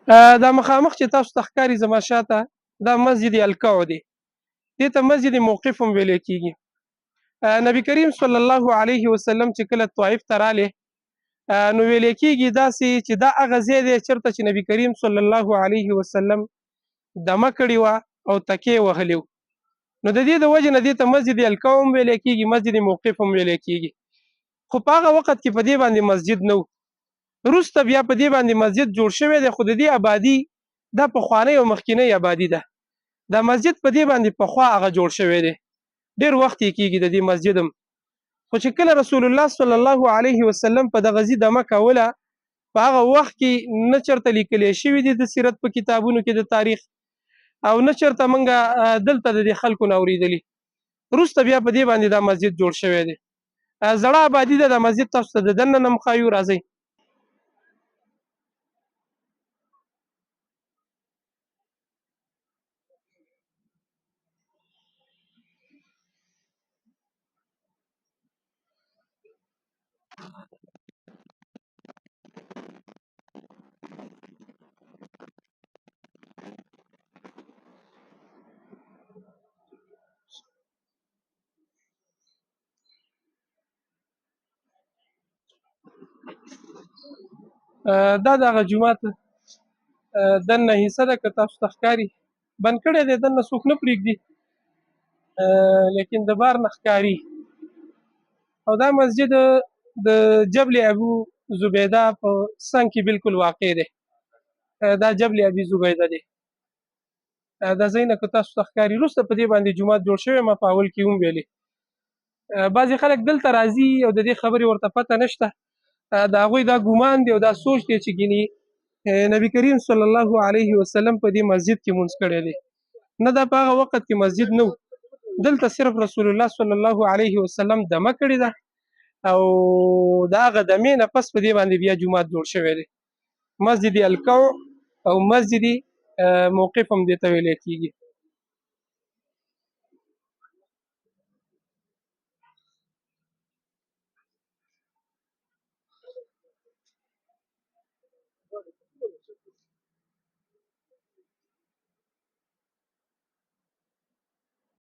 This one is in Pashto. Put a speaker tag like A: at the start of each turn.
A: دا مخامخ چې تاسو ته ښکاري زما شاته دا مسجد الکوع دی. دې ته مسجد موقف هم ویلی کېږي. نبی کریم صلی الله علیه وسلم چې کله طائف ته رالی نو ویلی کېږي داسې چې دا هغه ځای دی چېرته چې نبی کریم صلی الله علیه وسلم دمه کړې وه او تکې وهلې و. نو د دې د وجې نه دې ته مسجد الکوع هم ویلی کېږي، مسجد موقف هم ویلی کېږي. خو په هغه وخت کې په دې باندې مسجد نه و. وروسته بیا په دې باندې مسجد جوړ شوی دی، خو د دې آبادي دا پخوانۍ او مخکینۍ آبادي ده. دا مسجد په دې باندې پخوا هغه جوړ شوی دی، ډېر وخت یې کېږي د دې مسجد هم. خو چې کله رسول الله صلی الله علیه وسلم په دغه ځي دمه کوله، په هغه وخت کې نه چېرته لیکلی شوي دي د سیرت په کتابونو کې د تاریخ، او نه چېرته موږ دلته د دې خلکو نه اورېدلي. وروسته بیا په دې باندې دا مسجد جوړ شوی دی. زړه آبادي ده. دا مسجد تاسو ته د دننه نه هم ښایو، راځئ. دا د هغه جومات دننه حصه ده، که تاسو ته ښکاري. بند کړی دی، دننه څوک نه پرېږدي، لیکن د بار نه ښکاري. او دا مسجد د جبل ابو زبیده په څنګ کې بالکل واقع دی. دا جبل ابي زبیده دی. دا ځای نه که تاسو ته ښکاري. وروسته په دې باندې جومات جوړ شوی، ما په اول کې هم ویلې. بعضې خلک دلته راځي او د دې خبرې ورته پته نشته. د هغوی دا ګمان دی او دا سوچ دی چې ګینې نبی کریم صلی الله علیه وسلم په دې مسجد کې مونځ کړی دی. نه، دا په هغه وخت کې مسجد نه و. دلته صرف رسول الله صلی الله علیه وسلم دمه کړې ده، او د هغه دمې نه پس په دې باندې بیا جومات جوړ شوی دی. مسجد الکوع او مسجد موقف هم دې ته ویلی کېږي.